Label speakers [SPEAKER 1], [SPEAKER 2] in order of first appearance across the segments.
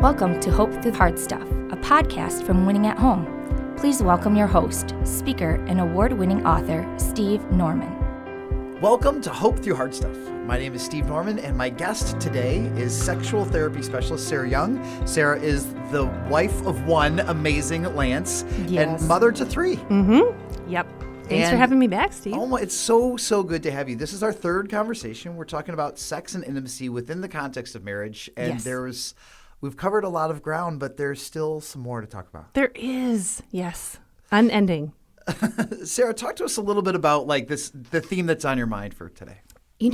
[SPEAKER 1] Welcome to Hope Through Hard Stuff, a podcast from Winning at Home. Please welcome your host, speaker, and award-winning author, Steve Norman.
[SPEAKER 2] Welcome to Hope Through Hard Stuff. My name is Steve Norman, and my guest today is sexual therapy specialist Sarah Young. Sarah is the wife of one amazing Lance and mother to three.
[SPEAKER 3] Yep. Thanks for having me back, Steve.
[SPEAKER 2] Oh, it's so good to have you. This is our third conversation. We're talking about sex and intimacy within the context of marriage, and we've covered a lot of ground, but there's still some more to talk about.
[SPEAKER 3] There is, yes, unending.
[SPEAKER 2] Sarah, talk to us a little bit about the theme that's on your mind for today.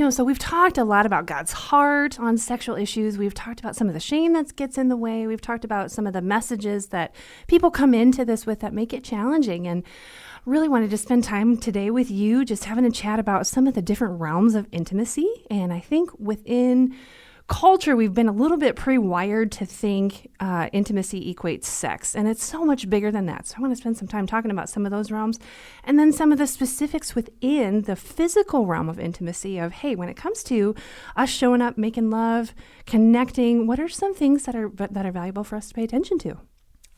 [SPEAKER 3] So we've talked a lot about God's heart on sexual issues. We've talked about some of the shame that gets in the way. We've talked about some of the messages that people come into this with that make it challenging. And really wanted to spend time today with you, just having a chat about some of the different realms of intimacy. And I think within culture, we've been a little bit pre-wired to think intimacy equates sex, and it's so much bigger than that. So I want to spend some time talking about some of those realms, and then some of the specifics within the physical realm of intimacy of, hey, when it comes to us showing up, making love, connecting, what are some things that are valuable for us to pay attention to?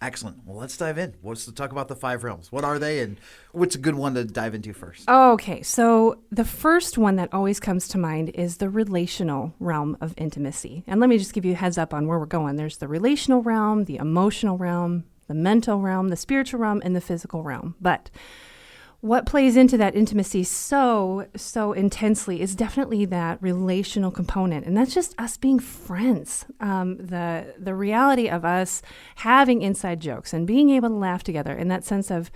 [SPEAKER 2] Excellent. Well, let's dive in. Let's talk about the five realms. What are they, and what's a good one to dive into first?
[SPEAKER 3] Okay, so the first one that always comes to mind is the relational realm of intimacy. And let me just give you a heads up on where we're going. There's the relational realm, the emotional realm, the mental realm, the spiritual realm, and the physical realm. But what plays into that intimacy so intensely is definitely that relational component, and that's just us being friends. The reality of us having inside jokes and being able to laugh together in that sense of,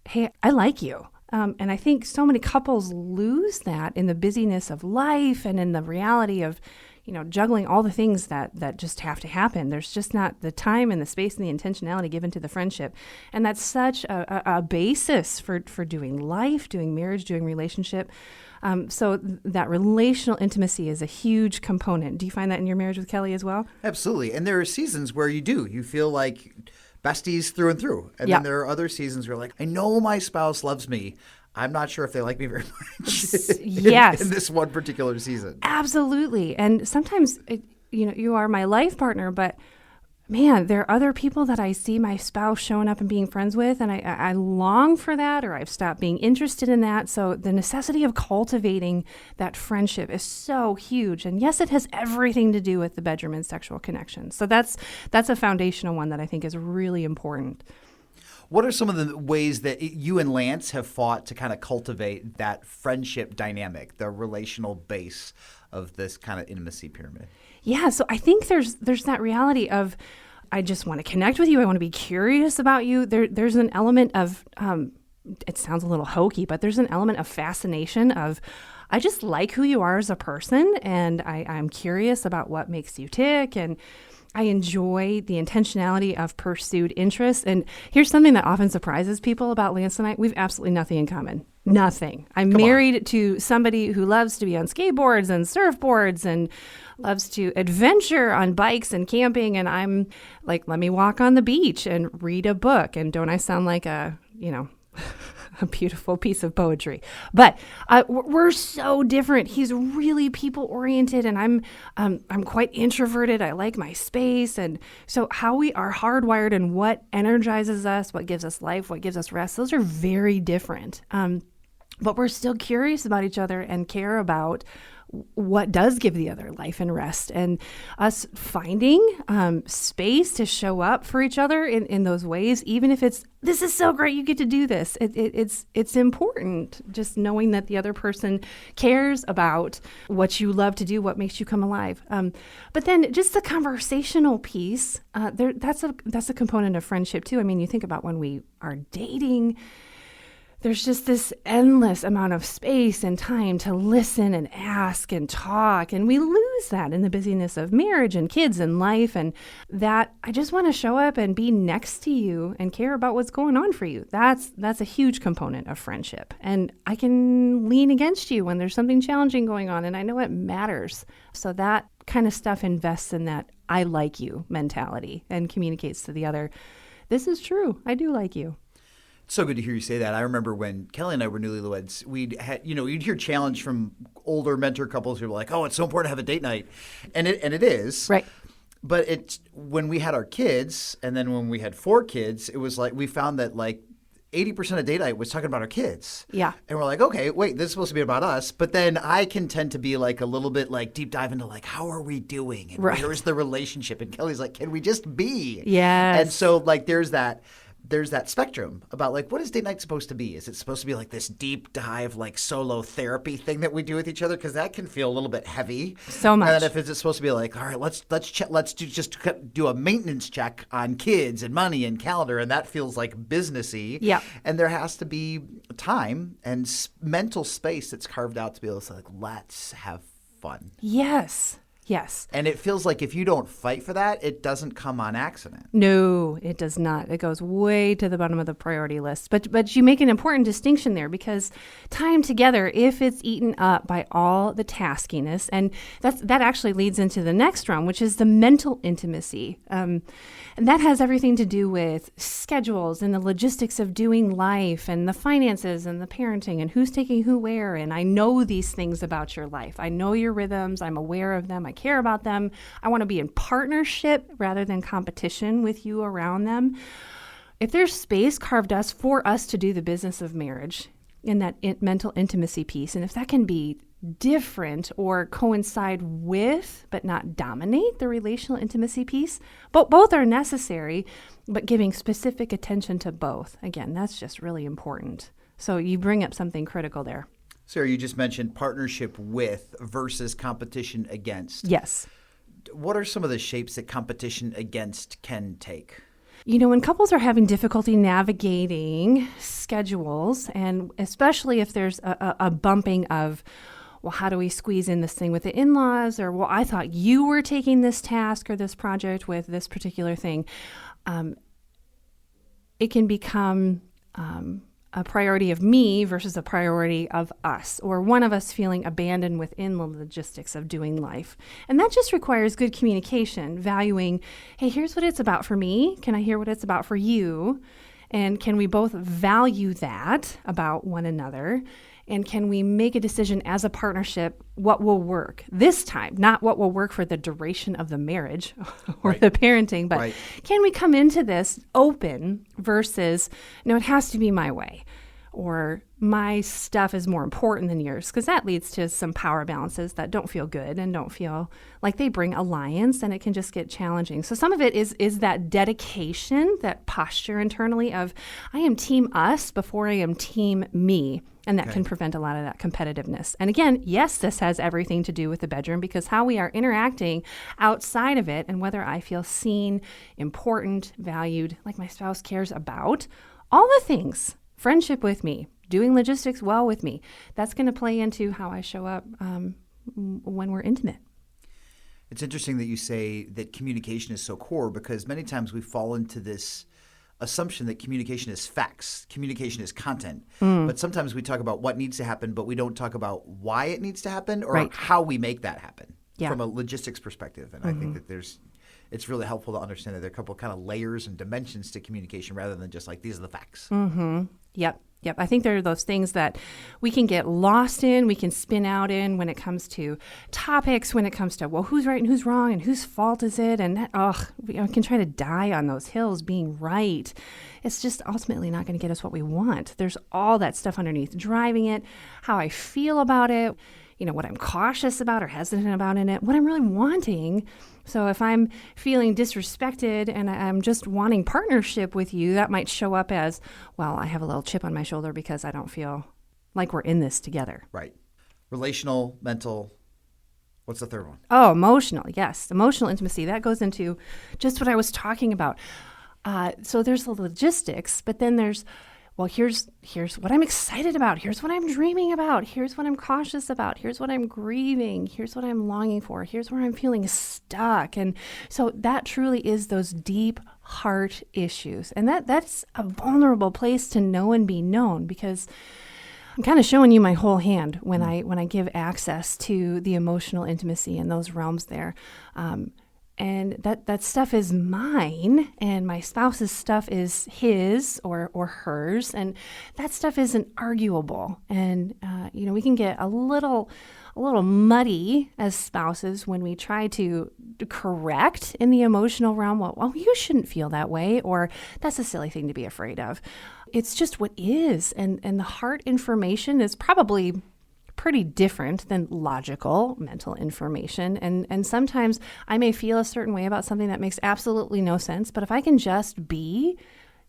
[SPEAKER 3] hey, I like you. And I think so many couples lose that in the busyness of life and in the reality of, juggling all the things that just have to happen. There's just not the time and the space and the intentionality given to the friendship. And that's such a basis for doing life, doing marriage, doing relationship. So that relational intimacy is a huge component. Do you find that in your marriage with Kelly as well?
[SPEAKER 2] Absolutely. And there are seasons where you feel like besties through and through. And then there are other seasons where you're like, I know my spouse loves me. I'm not sure if they like me very much in this one particular season.
[SPEAKER 3] Absolutely. And sometimes, you are my life partner, but man, there are other people that I see my spouse showing up and being friends with, and I long for that, or I've stopped being interested in that. So the necessity of cultivating that friendship is so huge. And yes, it has everything to do with the bedroom and sexual connection. So that's a foundational one that I think is really important.
[SPEAKER 2] What are some of the ways that you and Lance have fought to kind of cultivate that friendship dynamic, the relational base of this kind of intimacy pyramid?
[SPEAKER 3] Yeah, so I think there's that reality of, I just want to connect with you. I want to be curious about you. There's an element of, it sounds a little hokey, but there's an element of fascination of, I just like who you are as a person, and I'm curious about what makes you tick, and I enjoy the intentionality of pursued interest. And here's something that often surprises people about Lance and I. We've absolutely nothing in common. Nothing. I'm married to somebody who loves to be on skateboards and surfboards and loves to adventure on bikes and camping. And I'm like, let me walk on the beach and read a book. And don't I sound like a beautiful piece of poetry? But we're so different. He's really people oriented, and I'm quite introverted. I like my space, and so how we are hardwired and what energizes us, what gives us life, what gives us rest, those are very different. But we're still curious about each other and care about what does give the other life and rest, and us finding space to show up for each other in those ways, even if it's, this is so great, you get to do this. It's important, just knowing that the other person cares about what you love to do, what makes you come alive. But then just the conversational piece, that's a component of friendship too. I mean, you think about when we are dating, there's just this endless amount of space and time to listen and ask and talk. And we lose that in the busyness of marriage and kids and life. And that I just want to show up and be next to you and care about what's going on for you. That's a huge component of friendship. And I can lean against you when there's something challenging going on. And I know it matters. So that kind of stuff invests in that I like you mentality and communicates to the other, this is true. I do like you.
[SPEAKER 2] It's so good to hear you say that. I remember when Kelly and I were newlyweds, we'd had, you'd hear challenge from older mentor couples who were like, oh, it's so important to have a date night. And it is.
[SPEAKER 3] Right.
[SPEAKER 2] But it's when we had our kids, and then when we had 4 kids, it was like we found that like 80% of date night was talking about our kids.
[SPEAKER 3] Yeah.
[SPEAKER 2] And we're like, okay, wait, this is supposed to be about us. But then I can tend to be like a little bit like deep dive into like, how are we doing? And where's the relationship? And Kelly's like, can we just be?
[SPEAKER 3] Yes.
[SPEAKER 2] And so like there's that spectrum about like, what is date night supposed to be? Is it supposed to be like this deep dive, like solo therapy thing that we do with each other? Because that can feel a little bit heavy.
[SPEAKER 3] So much.
[SPEAKER 2] And then if it's supposed to be like, all right, let's do a maintenance check on kids and money and calendar, and that feels like businessy.
[SPEAKER 3] Yeah.
[SPEAKER 2] And there has to be time and mental space that's carved out to be able to say like, let's have fun.
[SPEAKER 3] Yes. Yes.
[SPEAKER 2] And it feels like if you don't fight for that, it doesn't come on accident.
[SPEAKER 3] No, it does not. It goes way to the bottom of the priority list. But you make an important distinction there, because time together, if it's eaten up by all the taskiness, and that actually leads into the next round, which is the mental intimacy. And that has everything to do with schedules and the logistics of doing life and the finances and the parenting and who's taking who where. And I know these things about your life. I know your rhythms. I'm aware of them. I care about them. I want to be in partnership rather than competition with you around them. If there's space carved for us to do the business of marriage in that mental intimacy piece, and if that can be different or coincide with but not dominate the relational intimacy piece, but both are necessary, but giving specific attention to both, again, that's just really important. So you bring up something critical there.
[SPEAKER 2] Sarah, you just mentioned partnership with versus competition against.
[SPEAKER 3] Yes.
[SPEAKER 2] What are some of the shapes that competition against can take?
[SPEAKER 3] You know, when couples are having difficulty navigating schedules, and especially if there's a bumping of, well, how do we squeeze in this thing with the in-laws? Or, well, I thought you were taking this task or this project with this particular thing. It can become a priority of me versus a priority of us, or one of us feeling abandoned within the logistics of doing life. And that just requires good communication, valuing, hey, here's what it's about for me. Can I hear what it's about for you? And can we both value that about one another? And can we make a decision as a partnership what will work this time, not what will work for the duration of the marriage or the parenting, but can we come into this open versus, no, it has to be my way, or my stuff is more important than yours, because that leads to some power balances that don't feel good and don't feel like they bring alliance, and it can just get challenging. So some of it is that dedication, that posture internally of, I am team us before I am team me. And that can prevent a lot of that competitiveness. And again, yes, this has everything to do with the bedroom, because how we are interacting outside of it and whether I feel seen, important, valued, like my spouse cares about, all the things, friendship with me, doing logistics well with me, that's going to play into how I show up when we're intimate.
[SPEAKER 2] It's interesting that you say that communication is so core, because many times we fall into this assumption that communication is facts, communication is content. But sometimes we talk about what needs to happen, but we don't talk about why it needs to happen or how we make that happen from a logistics perspective. And I think that it's really helpful to understand that there are a couple kind of layers and dimensions to communication rather than just like, these are the facts.
[SPEAKER 3] Yep. I think there are those things that we can get lost in, we can spin out in when it comes to topics, when it comes to, well, who's right and who's wrong and whose fault is it? And we can try to die on those hills being right. It's just ultimately not going to get us what we want. There's all that stuff underneath driving it, how I feel about it, you know, what I'm cautious about or hesitant about in it, what I'm really wanting. So if I'm feeling disrespected and I'm just wanting partnership with you, that might show up as, well, I have a little chip on my shoulder because I don't feel like we're in this together.
[SPEAKER 2] Right. Relational, mental. What's the third one?
[SPEAKER 3] Oh, emotional. Yes. Emotional intimacy. That goes into just what I was talking about. So there's the logistics, but then there's, well, here's what I'm excited about. Here's what I'm dreaming about. Here's what I'm cautious about. Here's what I'm grieving. Here's what I'm longing for. Here's where I'm feeling stuck. And so that truly is those deep heart issues. And that's a vulnerable place to know and be known, because I'm kind of showing you my whole hand when I give access to the emotional intimacy in those realms there. And that stuff is mine, and my spouse's stuff is his or hers, and that stuff isn't arguable. And we can get a little a little muddy as spouses when we try to correct in the emotional realm. Well, you shouldn't feel that way, or that's a silly thing to be afraid of. It's just what is. And the heart information is probably pretty different than logical mental information. And sometimes I may feel a certain way about something that makes absolutely no sense, but if I can just be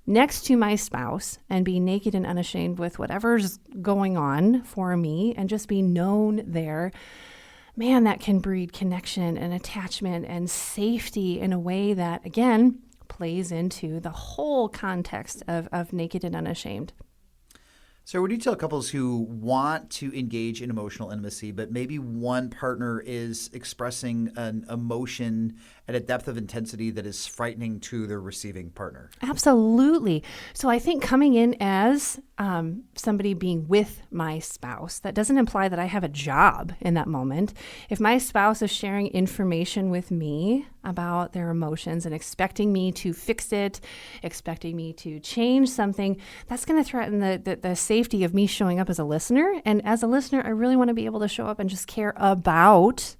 [SPEAKER 3] next to my spouse and be naked and unashamed with whatever's going on for me and just be known there, man, that can breed connection and attachment and safety in a way that, again, plays into the whole context of naked and unashamed.
[SPEAKER 2] So what do you tell couples who want to engage in emotional intimacy, but maybe one partner is expressing an emotion at a depth of intensity that is frightening to their receiving partner?
[SPEAKER 3] Absolutely. So I think coming in as somebody being with my spouse, that doesn't imply that I have a job in that moment. If my spouse is sharing information with me about their emotions and expecting me to fix it, expecting me to change something, that's going to threaten the safety of me showing up as a listener. And as a listener, I really want to be able to show up and just care about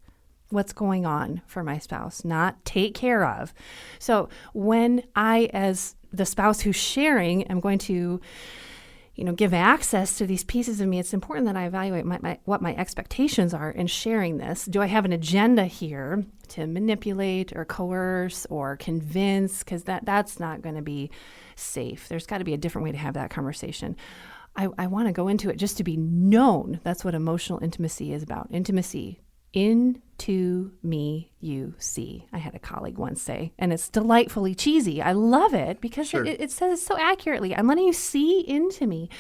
[SPEAKER 3] what's going on for my spouse, not take care of. So when I, as the spouse who's sharing, am going to give access to these pieces of me, it's important that I evaluate what my expectations are in sharing this. Do I have an agenda here to manipulate or coerce or convince? Because that's not going to be safe. There's got to be a different way to have that conversation. I want to go into it just to be known. That's what emotional intimacy is about. Intimacy. Into me you see. I had a colleague once say, and it's delightfully cheesy. I love it because
[SPEAKER 2] Sure.
[SPEAKER 3] it says it so accurately. I'm letting you see into me.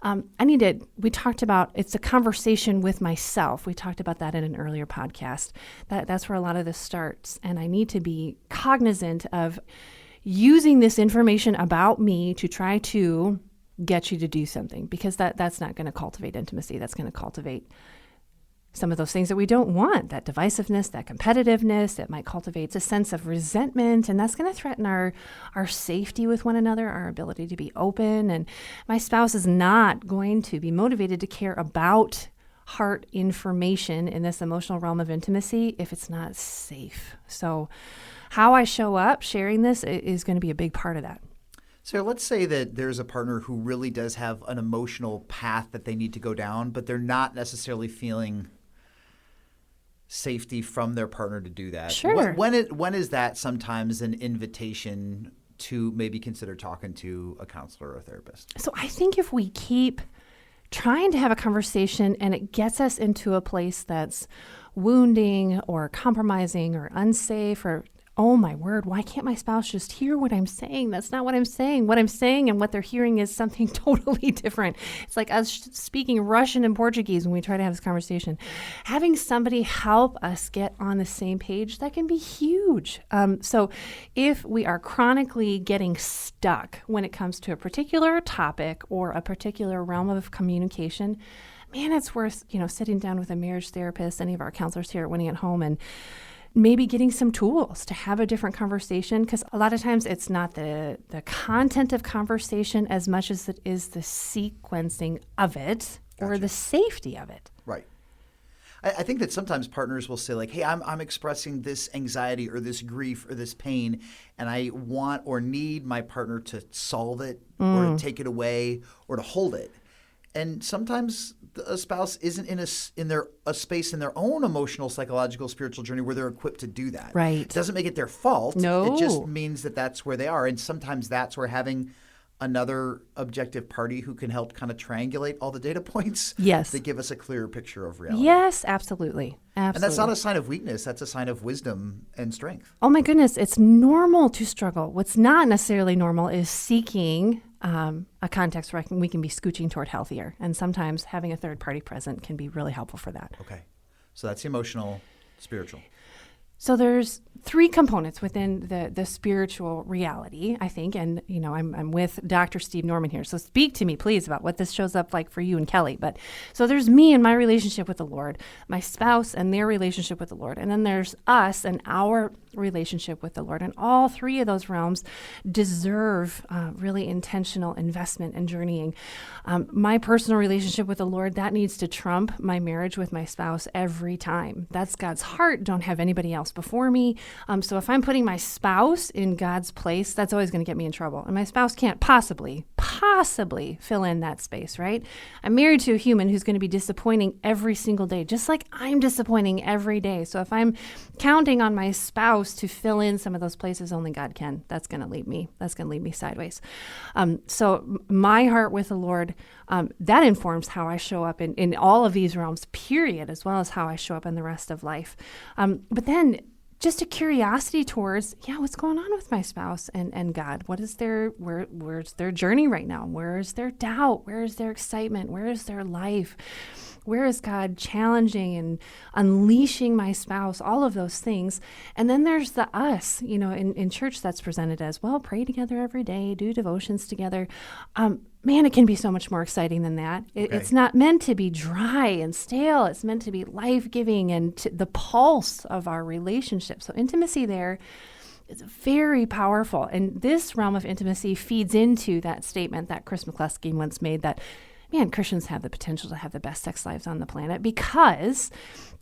[SPEAKER 3] We talked about, it's a conversation with myself. We talked about that in an earlier podcast. That's where a lot of this starts. And I need to be cognizant of using this information about me to try to get you to do something, because that's not going to cultivate intimacy. That's going to cultivate some of those things that we don't want, that divisiveness, that competitiveness, that might cultivate a sense of resentment, and that's going to threaten our safety with one another, our ability to be open. And my spouse is not going to be motivated to care about heart information in this emotional realm of intimacy if it's not safe. So how I show up sharing this is going to be a big part of that.
[SPEAKER 2] So let's say that there's a partner who really does have an emotional path that they need to go down, but they're not necessarily feeling safety from their partner to do that.
[SPEAKER 3] Sure.
[SPEAKER 2] When is that sometimes an invitation to maybe consider talking to a counselor or a therapist?
[SPEAKER 3] So I think if we keep trying to have a conversation and it gets us into a place that's wounding or compromising or unsafe, or oh my word, why can't my spouse just hear what I'm saying? That's not what I'm saying. What I'm saying and what they're hearing is something totally different. It's like us speaking Russian and Portuguese when we try to have this conversation. Having somebody help us get on the same page, that can be huge. So if we are chronically getting stuck when it comes to a particular topic or a particular realm of communication, man, it's worth, sitting down with a marriage therapist, any of our counselors here at Winning at Home, and maybe getting some tools to have a different conversation, because a lot of times it's not the content of conversation as much as it is the sequencing of it. Gotcha. Or the safety of it.
[SPEAKER 2] Right. I think that sometimes partners will say like, hey, I'm expressing this anxiety or this grief or this pain, and I want or need my partner to solve it or to take it away or to hold it. And sometimes a spouse isn't in a space in their own emotional, psychological, spiritual journey where they're equipped to do that.
[SPEAKER 3] Right.
[SPEAKER 2] It doesn't make it their fault.
[SPEAKER 3] No.
[SPEAKER 2] It just means that that's where they are. And sometimes that's where having another objective party who can help kind of triangulate all the data points.
[SPEAKER 3] Yes.
[SPEAKER 2] They give us a clearer picture of reality.
[SPEAKER 3] Yes, absolutely. Absolutely.
[SPEAKER 2] And that's not a sign of weakness. That's a sign of wisdom and strength.
[SPEAKER 3] Oh my goodness. It's normal to struggle. What's not necessarily normal is seeking a context where we can be scooching toward healthier. And sometimes having a third party present can be really helpful for that.
[SPEAKER 2] Okay. So that's emotional, spiritual.
[SPEAKER 3] So there's 3 components within the spiritual reality, I think. And, I'm with Dr. Steve Norman here. So speak to me, please, about what this shows up like for you and Kelly. But so there's me and my relationship with the Lord, my spouse and their relationship with the Lord. And then there's us and our relationship with the Lord. And all 3 of those realms deserve really intentional investment and journeying. My personal relationship with the Lord, that needs to trump my marriage with my spouse every time. That's God's heart. Don't have anybody else before me. So if I'm putting my spouse in God's place, that's always going to get me in trouble. And my spouse can't possibly fill in that space, right? I'm married to a human who's going to be disappointing every single day, just like I'm disappointing every day. So if I'm counting on my spouse to fill in some of those places only God can, that's going to lead me sideways. So my heart with the Lord, that informs how I show up in all of these realms, period, as well as how I show up in the rest of life. But then just a curiosity towards, what's going on with my spouse and God? What is where's their journey right now? Where is their doubt? Where is their excitement? Where is their life? Where is God challenging and unleashing my spouse? All of those things. And then there's the us, in church that's presented as, well, pray together every day, do devotions together. Man, it can be so much more exciting than that. It's not meant to be dry and stale. It's meant to be life-giving and the pulse of our relationship. So intimacy there is very powerful. And this realm of intimacy feeds into that statement that Chris McCluskey once made that, man, Christians have the potential to have the best sex lives on the planet because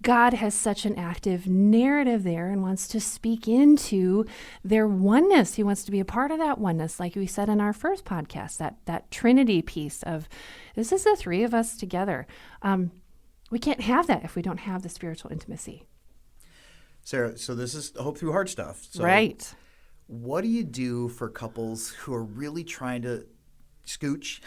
[SPEAKER 3] God has such an active narrative there and wants to speak into their oneness. He wants to be a part of that oneness, like we said in our first podcast, that Trinity piece of, this is the 3 of us together. We can't have that if we don't have the spiritual intimacy.
[SPEAKER 2] Sarah, so this is Hope Through Hard stuff. So
[SPEAKER 3] right.
[SPEAKER 2] What do you do for couples who are really trying to scooch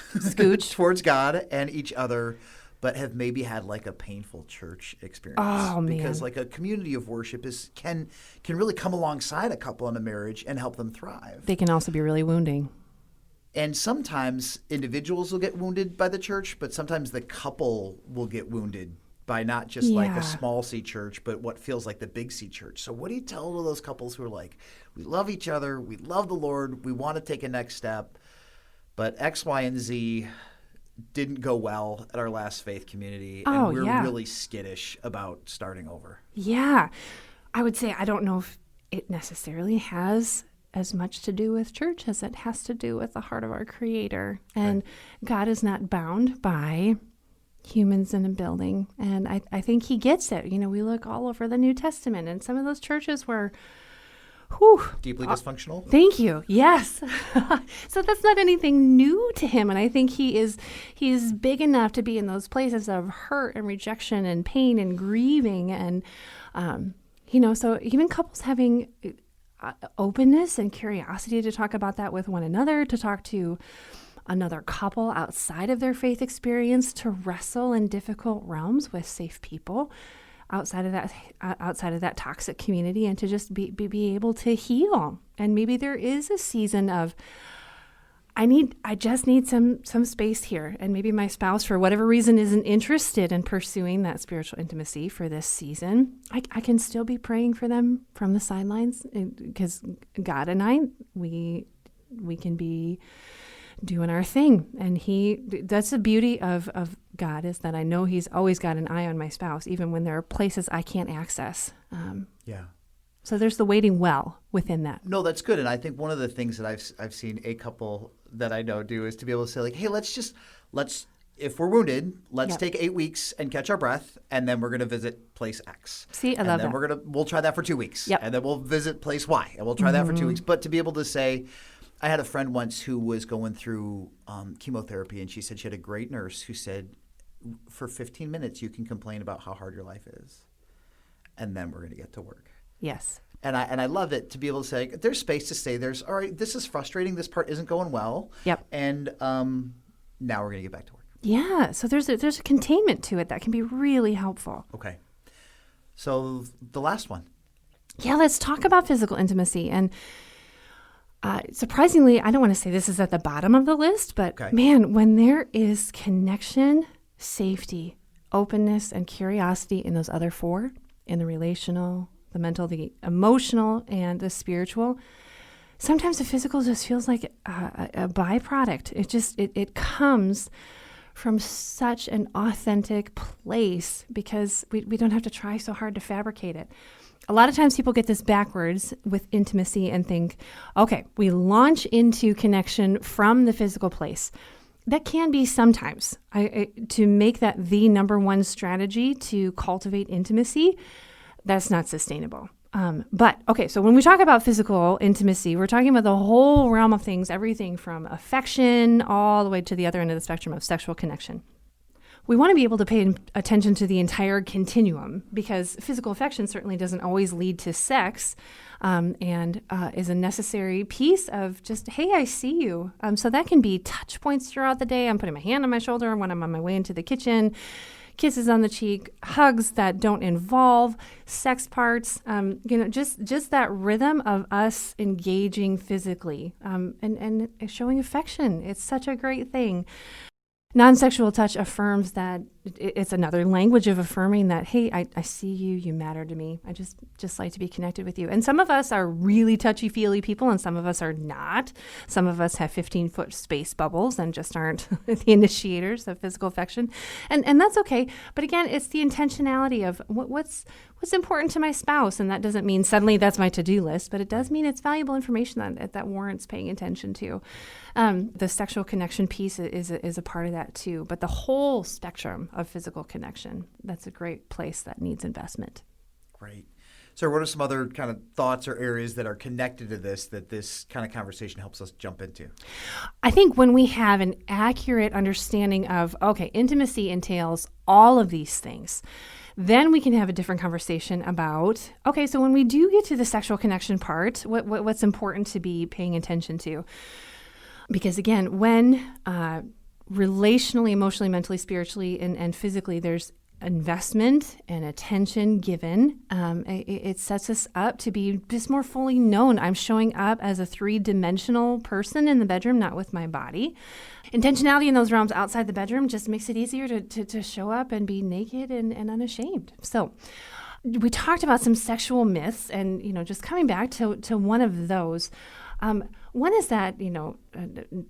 [SPEAKER 2] towards God and each other, but have maybe had like a painful church experience?
[SPEAKER 3] Oh, man.
[SPEAKER 2] Because like a community of worship can really come alongside a couple in a marriage and help them thrive.
[SPEAKER 3] They can also be really wounding.
[SPEAKER 2] And sometimes individuals will get wounded by the church, but sometimes the couple will get wounded by not just like a small C church, but what feels like the big C church. So what do you tell to those couples who are like, we love each other, we love the Lord, we want to take a next step, but X, Y, and Z didn't go well at our last faith community, and we're really skittish about starting over?
[SPEAKER 3] Yeah. I would say I don't know if it necessarily has as much to do with church as it has to do with the heart of our Creator. And God is not bound by humans in a building. And I think He gets it. We look all over the New Testament, and some of those churches were
[SPEAKER 2] deeply dysfunctional.
[SPEAKER 3] Thank you. Yes. So that's not anything new to Him. And I think He's big enough to be in those places of hurt and rejection and pain and grieving. And, so even couples having openness and curiosity to talk about that with one another, to talk to another couple outside of their faith experience, to wrestle in difficult realms with safe people outside of that toxic community, and to just be able to heal. And maybe there is a season of, I just need some space here. And maybe my spouse, for whatever reason, isn't interested in pursuing that spiritual intimacy for this season. I can still be praying for them from the sidelines, because God and I, we can be doing our thing. And that's the beauty of God, is that I know He's always got an eye on my spouse, even when there are places I can't access. So there's the waiting well within that.
[SPEAKER 2] No, that's good. And I think one of the things that I've seen a couple that I know do is to be able to say, like, hey, let's if we're wounded, let's take 8 weeks and catch our breath, and then we're going to visit place X.
[SPEAKER 3] See, I love that.
[SPEAKER 2] And then we'll try that for 2 weeks.
[SPEAKER 3] Yep.
[SPEAKER 2] And then we'll visit place Y, and we'll try that for 2 weeks. But to be able to say, I had a friend once who was going through chemotherapy, and she said she had a great nurse who said, for 15 minutes, you can complain about how hard your life is, and then we're going to get to work.
[SPEAKER 3] Yes.
[SPEAKER 2] And I love it to be able to say, there's space to say, all right, this is frustrating, this part isn't going well.
[SPEAKER 3] Yep.
[SPEAKER 2] And now we're going to get back to work.
[SPEAKER 3] Yeah. So there's a containment to it that can be really helpful.
[SPEAKER 2] Okay. So the last one.
[SPEAKER 3] Yeah, let's talk about physical intimacy. And surprisingly, I don't want to say this is at the bottom of the list, but man, when there is connection, safety, openness, and curiosity in those other 4, in the relational, the mental, the emotional, and the spiritual. Sometimes the physical just feels like a byproduct. It comes from such an authentic place because we don't have to try so hard to fabricate it. A lot of times people get this backwards with intimacy and think, okay, we launch into connection from the physical place. That can be sometimes. To make that the number one strategy to cultivate intimacy, that's not sustainable. But okay, so when we talk about physical intimacy, we're talking about the whole realm of things, everything from affection all the way to the other end of the spectrum of sexual connection. We want to be able to pay attention to the entire continuum because physical affection certainly doesn't always lead to sex and is a necessary piece of just, hey, I see you. So that can be touch points throughout the day. I'm putting my hand on my shoulder when I'm on my way into the kitchen, kisses on the cheek, hugs that don't involve sex parts, just that rhythm of us engaging physically and showing affection. It's such a great thing. Non-sexual touch affirms that it's another language of affirming that, hey, I see you, you matter to me. I just like to be connected with you. And some of us are really touchy-feely people and some of us are not. Some of us have 15-foot space bubbles and just aren't the initiators of physical affection. And that's okay. But again, it's the intentionality of what's important to my spouse. And that doesn't mean suddenly that's my to-do list, but it does mean it's valuable information that warrants paying attention to. The sexual connection piece is a part of that too. But the whole spectrum of physical connection, that's a great place that needs investment.
[SPEAKER 2] Great. So what are some other kind of thoughts or areas that are connected to this that this kind of conversation helps us jump into?
[SPEAKER 3] I think when we have an accurate understanding of, okay, intimacy entails all of these things, then we can have a different conversation about, okay, so when we do get to the sexual connection part, what's important to be paying attention to? Because again, when relationally, emotionally, mentally, spiritually, and physically, there's investment and attention given, it sets us up to be just more fully known. I'm showing up as a 3-dimensional person in the bedroom, not with my body. Intentionality in those realms outside the bedroom just makes it easier to show up and be naked and unashamed. So we talked about some sexual myths and, just coming back to one of those. One is that,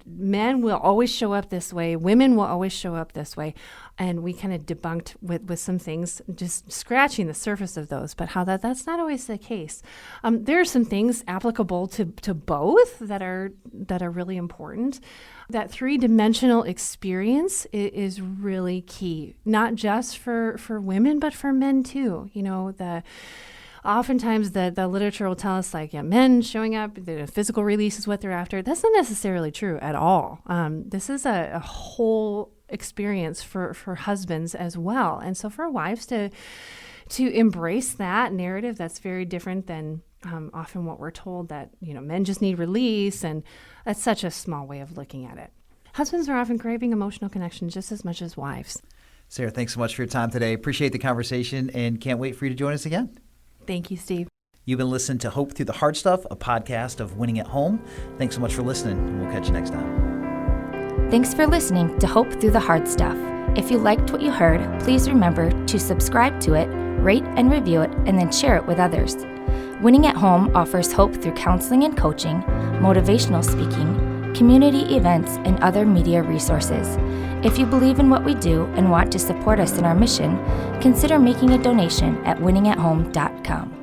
[SPEAKER 3] men will always show up this way, women will always show up this way, and we kind of debunked with some things, just scratching the surface of those, but how that's not always the case. There are some things applicable to both that are really important. That 3-dimensional experience is really key, not just for women, but for men too. Oftentimes the literature will tell us men showing up, the physical release is what they're after. That's not necessarily true at all. This is a whole experience for husbands as well. And so for wives to embrace that narrative, that's very different than often what we're told that, men just need release. And that's such a small way of looking at it. Husbands are often craving emotional connection just as much as wives.
[SPEAKER 2] Sarah, thanks so much for your time today. Appreciate the conversation and can't wait for you to join us again.
[SPEAKER 3] Thank you, Steve.
[SPEAKER 2] You've been listening to Hope Through the Hard Stuff, a podcast of Winning at Home. Thanks so much for listening, and we'll catch you next time.
[SPEAKER 1] Thanks for listening to Hope Through the Hard Stuff. If you liked what you heard, please remember to subscribe to it, rate and review it, and then share it with others. Winning at Home offers hope through counseling and coaching, motivational speaking, community events, and other media resources. If you believe in what we do and want to support us in our mission, consider making a donation at winningathome.com.